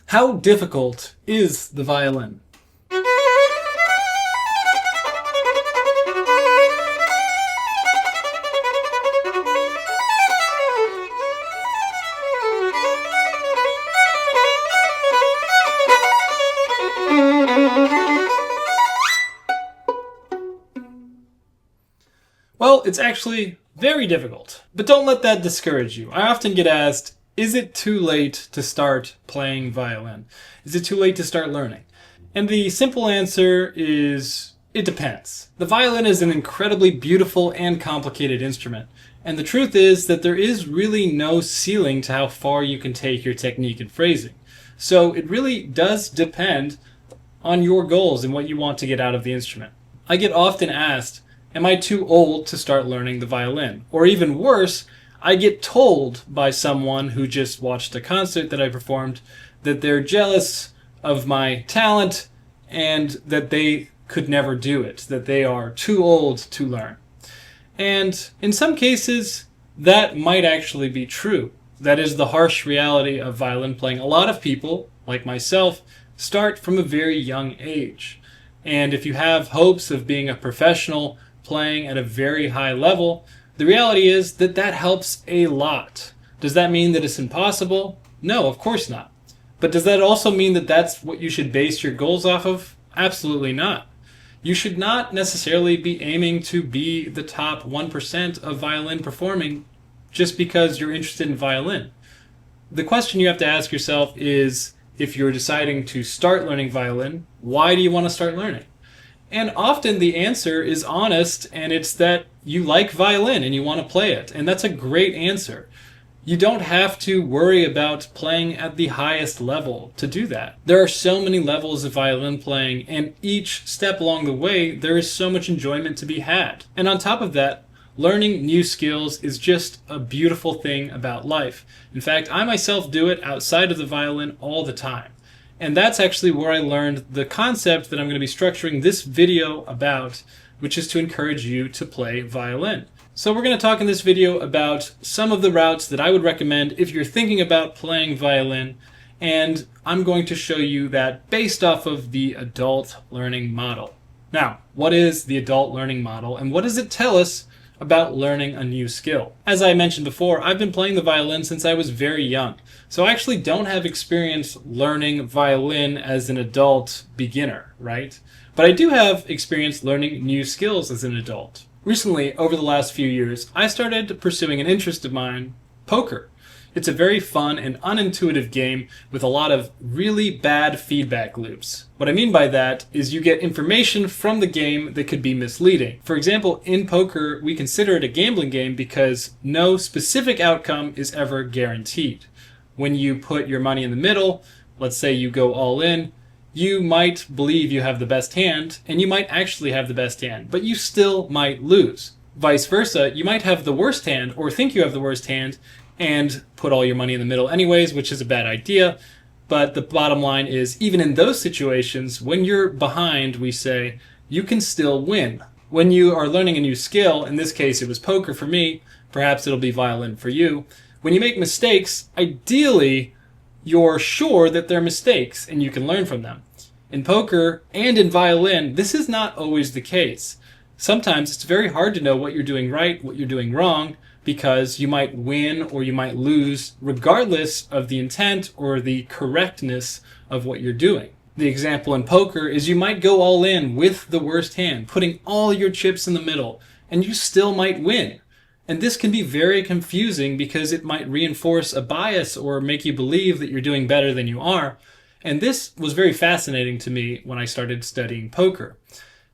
How difficult is the violin? Well, it's actually very difficult, but don't let that discourage you. I often get asked, is it too late to start playing violin? Is it too late to start learning? And the simple answer is, it depends. The violin is an incredibly beautiful and complicated instrument, and the truth is that there is really no ceiling to how far you can take your technique and phrasing. So it really does depend on your goals and what you want to get out of the instrument. I get often asked, am I too old to start learning the violin? Or even worse, I get told by someone who just watched a concert that I performed that they're jealous of my talent and that they could never do it, that they are too old to learn. And in some cases, that might actually be true. That is the harsh reality of violin playing. A lot of people, like myself, start from a very young age. And if you have hopes of being a professional playing at a very high level, the reality is that that helps a lot. Does that mean that it's impossible? No, of course not. But does that also mean that that's what you should base your goals off of? Absolutely not. You should not necessarily be aiming to be the top 1% of violin performing just because you're interested in violin. The question you have to ask yourself is, if you're deciding to start learning violin, why do you want to start learning? And often the answer is honest, and it's that you like violin and you want to play it. And that's a great answer. You don't have to worry about playing at the highest level to do that. There are so many levels of violin playing, and each step along the way, there is so much enjoyment to be had. And on top of that, learning new skills is just a beautiful thing about life. In fact, I myself do it outside of the violin all the time. And that's actually where I learned the concept that I'm going to be structuring this video about, which is to encourage you to play violin. So we're going to talk in this video about some of the routes that I would recommend if you're thinking about playing violin, and I'm going to show you that based off of the adult learning model. Now, what is the adult learning model, and what does it tell us about learning a new skill? As I mentioned before, I've been playing the violin since I was very young. So I actually don't have experience learning violin as an adult beginner, right? But I do have experience learning new skills as an adult. Recently, over the last few years, I started pursuing an interest of mine, poker. It's a very fun and unintuitive game with a lot of really bad feedback loops. What I mean by that is you get information from the game that could be misleading. For example, in poker, we consider it a gambling game because no specific outcome is ever guaranteed. When you put your money in the middle, let's say you go all in, you might believe you have the best hand, and you might actually have the best hand, but you still might lose. Vice versa, you might have the worst hand, or think you have the worst hand, and put all your money in the middle anyways, which is a bad idea. But the bottom line is, even in those situations, when you're behind, we say, you can still win. When you are learning a new skill, in this case it was poker for me, perhaps it'll be violin for you, when you make mistakes, ideally, you're sure that they're mistakes and you can learn from them. In poker and in violin, this is not always the case. Sometimes it's very hard to know what you're doing right, what you're doing wrong, because you might win or you might lose regardless of the intent or the correctness of what you're doing. The example in poker is you might go all in with the worst hand, putting all your chips in the middle, and you still might win. And this can be very confusing because it might reinforce a bias or make you believe that you're doing better than you are. And this was very fascinating to me when I started studying poker.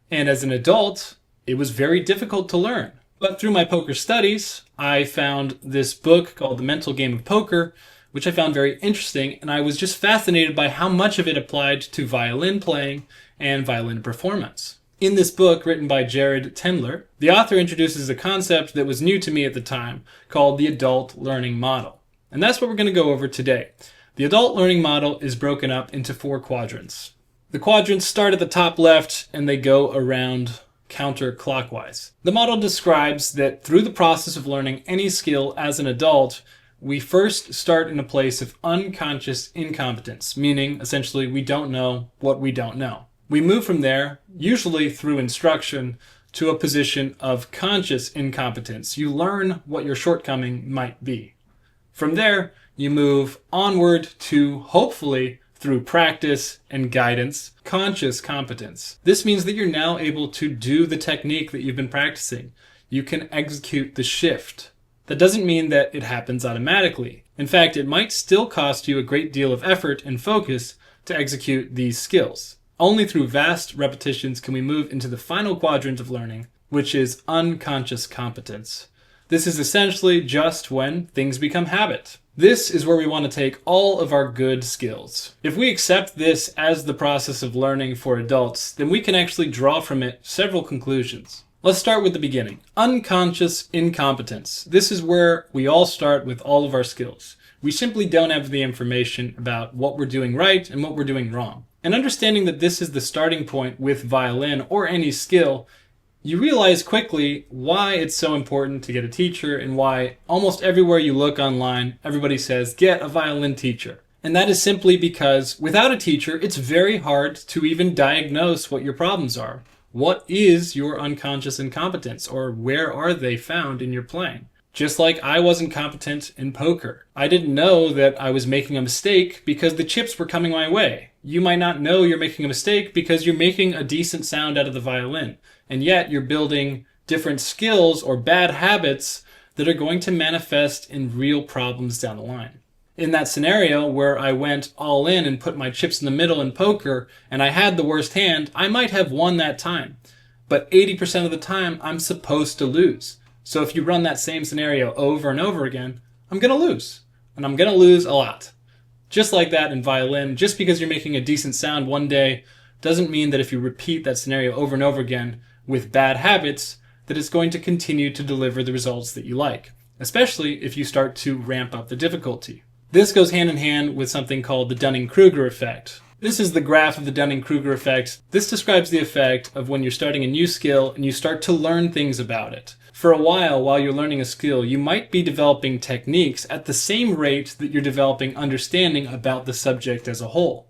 And as an adult, it was very difficult to learn. But through my poker studies, I found this book called The Mental Game of Poker, which I found very interesting, and I was just fascinated by how much of it applied to violin playing and violin performance. In this book, written by Jared Tendler, the author introduces a concept that was new to me at the time, called the adult learning model. And that's what we're going to go over today. The adult learning model is broken up into 4 quadrants. The quadrants start at the top left, and they go around counterclockwise. The model describes that through the process of learning any skill as an adult, we first start in a place of unconscious incompetence, meaning essentially we don't know what we don't know. We move from there, usually through instruction, to a position of conscious incompetence. You learn what your shortcoming might be. From there, you move onward to, hopefully, through practice and guidance, conscious competence. This means that you're now able to do the technique that you've been practicing. You can execute the shift. That doesn't mean that it happens automatically. In fact, it might still cost you a great deal of effort and focus to execute these skills. Only through vast repetitions can we move into the final quadrant of learning, which is unconscious competence. This is essentially just when things become habit. This is where we want to take all of our good skills. If we accept this as the process of learning for adults, then we can actually draw from it several conclusions. Let's start with the beginning. Unconscious incompetence. This is where we all start with all of our skills. We simply don't have the information about what we're doing right and what we're doing wrong. And understanding that this is the starting point with violin or any skill, you realize quickly why it's so important to get a teacher and why almost everywhere you look online, everybody says, get a violin teacher. And that is simply because without a teacher, it's very hard to even diagnose what your problems are. What is your unconscious incompetence, or where are they found in your playing? Just like I wasn't competent in poker. I didn't know that I was making a mistake because the chips were coming my way. You might not know you're making a mistake because you're making a decent sound out of the violin. And yet you're building different skills or bad habits that are going to manifest in real problems down the line. In that scenario where I went all in and put my chips in the middle in poker and I had the worst hand, I might have won that time. But 80% of the time, I'm supposed to lose. So if you run that same scenario over and over again, I'm going to lose. And I'm going to lose a lot. Just like that in violin, just because you're making a decent sound one day doesn't mean that if you repeat that scenario over and over again with bad habits, that it's going to continue to deliver the results that you like, especially if you start to ramp up the difficulty. This goes hand in hand with something called the Dunning-Kruger effect. This is the graph of the Dunning-Kruger effect. This describes the effect of when you're starting a new skill and you start to learn things about it. For a while you're learning a skill, you might be developing techniques at the same rate that you're developing understanding about the subject as a whole.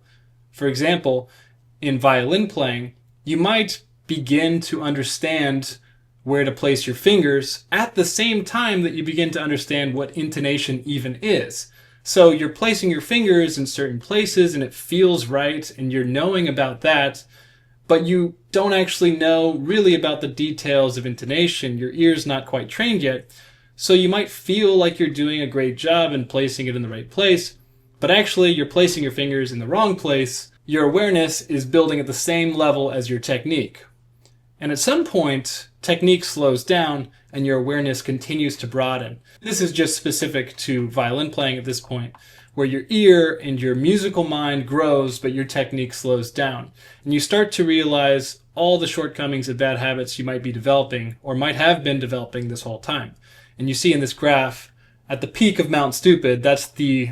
For example, in violin playing, you might begin to understand where to place your fingers at the same time that you begin to understand what intonation even is. So you're placing your fingers in certain places and it feels right and you're knowing about that, but you don't actually know really about the details of intonation. Your ear's not quite trained yet, so you might feel like you're doing a great job in placing it in the right place, but actually you're placing your fingers in the wrong place. Your awareness is building at the same level as your technique. And at some point, technique slows down and your awareness continues to broaden. This is just specific to violin playing at this point, where your ear and your musical mind grows, but your technique slows down. And you start to realize all the shortcomings and bad habits you might be developing, or might have been developing this whole time. And you see in this graph, at the peak of Mount Stupid, that's the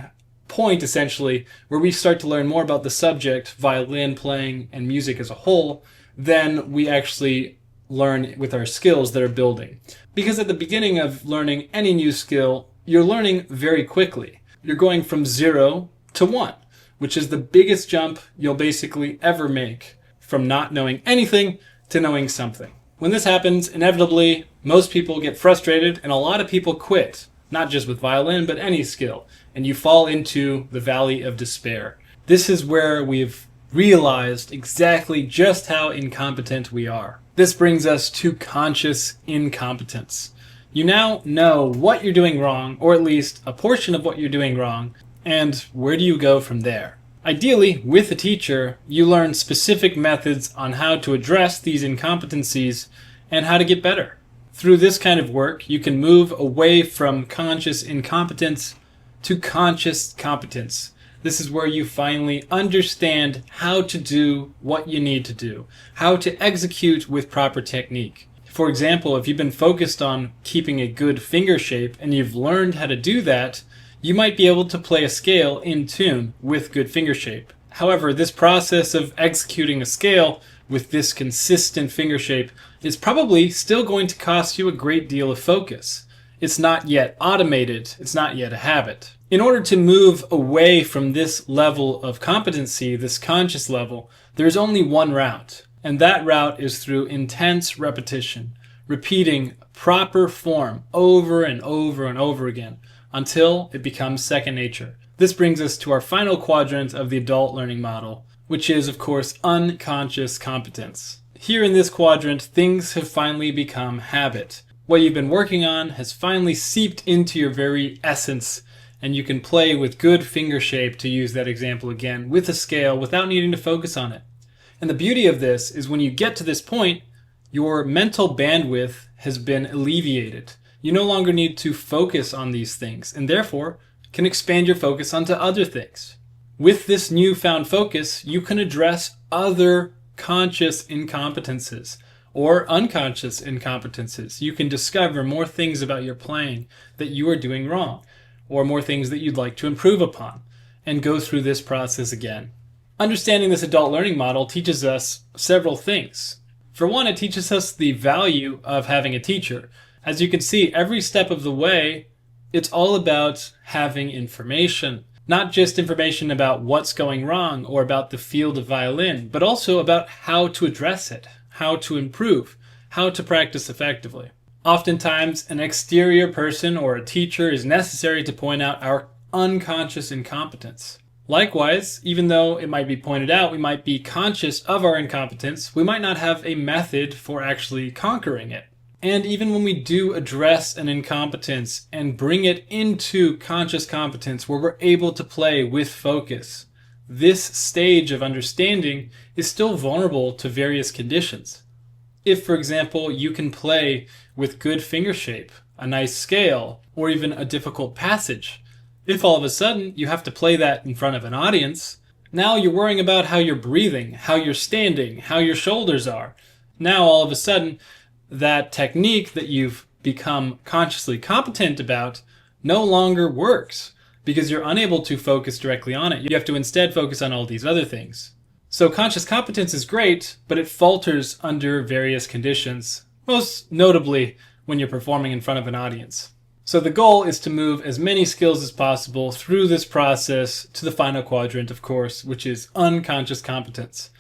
point essentially where we start to learn more about the subject, violin playing and music as a whole, than we actually learn with our skills that are building. Because at the beginning of learning any new skill, you're learning very quickly. You're going from 0 to 1, which is the biggest jump you'll basically ever make, from not knowing anything to knowing something. When this happens, inevitably, most people get frustrated and a lot of people quit, not just with violin, but any skill, and you fall into the valley of despair. This is where we've realized exactly just how incompetent we are. This brings us to conscious incompetence. You now know what you're doing wrong, or at least a portion of what you're doing wrong, and where do you go from there? Ideally, with a teacher, you learn specific methods on how to address these incompetencies and how to get better. Through this kind of work, you can move away from conscious incompetence to conscious competence. This is where you finally understand how to do what you need to do, how to execute with proper technique. For example, if you've been focused on keeping a good finger shape and you've learned how to do that, you might be able to play a scale in tune with good finger shape. However, this process of executing a scale with this consistent finger shape is probably still going to cost you a great deal of focus. It's not yet automated. It's not yet a habit. In order to move away from this level of competency, this conscious level, there's only one route. And that route is through intense repetition, repeating proper form over and over and over again until it becomes second nature. This brings us to our final quadrant of the adult learning model, which is, of course, unconscious competence. Here in this quadrant, things have finally become habit. What you've been working on has finally seeped into your very essence, and you can play with good finger shape, to use that example again, with a scale without needing to focus on it. And the beauty of this is when you get to this point, your mental bandwidth has been alleviated. You no longer need to focus on these things, and therefore can expand your focus onto other things. With this newfound focus, you can address other conscious incompetences or unconscious incompetences. You can discover more things about your playing that you are doing wrong, or more things that you'd like to improve upon, and go through this process again. Understanding this adult learning model teaches us several things. For one, it teaches us the value of having a teacher. As you can see, every step of the way, it's all about having information. Not just information about what's going wrong or about the field of violin, but also about how to address it, how to improve, how to practice effectively. Oftentimes, an exterior person or a teacher is necessary to point out our unconscious incompetence. Likewise, even though it might be pointed out, we might be conscious of our incompetence, we might not have a method for actually conquering it. And even when we do address an incompetence and bring it into conscious competence where we're able to play with focus, this stage of understanding is still vulnerable to various conditions. If, for example, you can play with good finger shape, a nice scale, or even a difficult passage, if all of a sudden you have to play that in front of an audience, now you're worrying about how you're breathing, how you're standing, how your shoulders are. Now all of a sudden, that technique that you've become consciously competent about no longer works because you're unable to focus directly on it. You have to instead focus on all these other things. So conscious competence is great, but it falters under various conditions, most notably when you're performing in front of an audience. So the goal is to move as many skills as possible through this process to the final quadrant, of course, which is unconscious competence.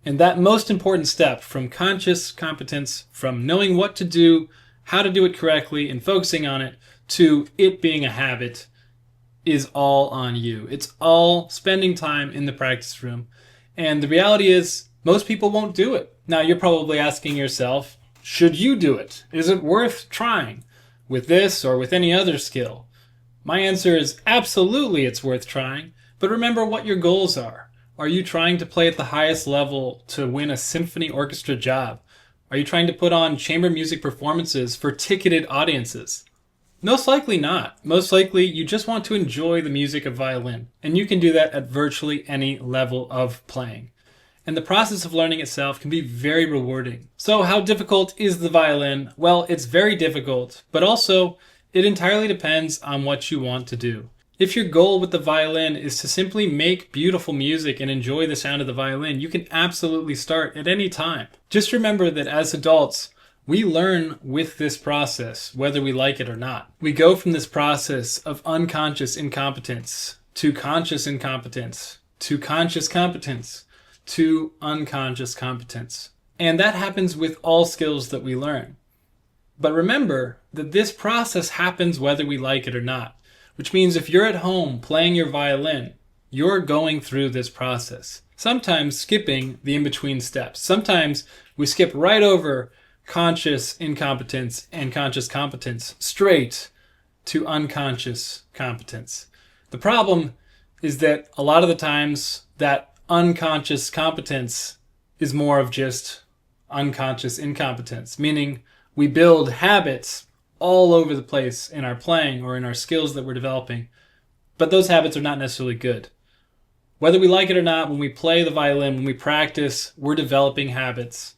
And that most important step from conscious competence, from knowing what to do, how to do it correctly, and focusing on it, to it being a habit, is all on you. It's all spending time in the practice room. And the reality is, most people won't do it. Now, you're probably asking yourself, should you do it? Is it worth trying with this or with any other skill? My answer is absolutely it's worth trying, but remember what your goals are. Are you trying to play at the highest level to win a symphony orchestra job? Are you trying to put on chamber music performances for ticketed audiences? Most likely not. Most likely you just want to enjoy the music of violin, and you can do that at virtually any level of playing. And the process of learning itself can be very rewarding. So how difficult is the violin? Well, it's very difficult, but also it entirely depends on what you want to do. If your goal with the violin is to simply make beautiful music and enjoy the sound of the violin, you can absolutely start at any time. Just remember that as adults, we learn with this process, whether we like it or not. We go from this process of unconscious incompetence to conscious incompetence to conscious competence to unconscious competence. And that happens with all skills that we learn. But remember that this process happens whether we like it or not, which means if you're at home playing your violin, you're going through this process, sometimes skipping the in-between steps. Sometimes we skip right over conscious incompetence and conscious competence straight to unconscious competence. The problem is that a lot of the times that unconscious competence is more of just unconscious incompetence, meaning we build habits all over the place in our playing or in our skills that we're developing, but those habits are not necessarily good. Whether we like it or not, when we play the violin, when we practice, we're developing habits,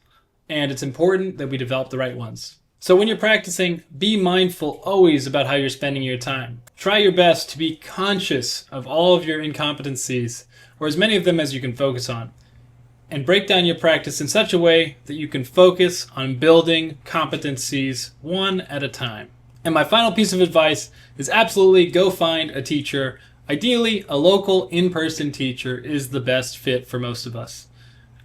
and it's important that we develop the right ones. So when you're practicing, be mindful always about how you're spending your time. Try your best to be conscious of all of your incompetencies, or as many of them as you can focus on, and break down your practice in such a way that you can focus on building competencies one at a time. And my final piece of advice is absolutely go find a teacher. Ideally, a local in-person teacher is the best fit for most of us.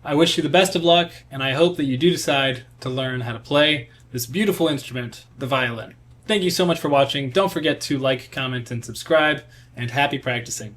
I wish you the best of luck, and I hope that you do decide to learn how to play this beautiful instrument, the violin. Thank you so much for watching. Don't forget to like, comment, and subscribe, and happy practicing.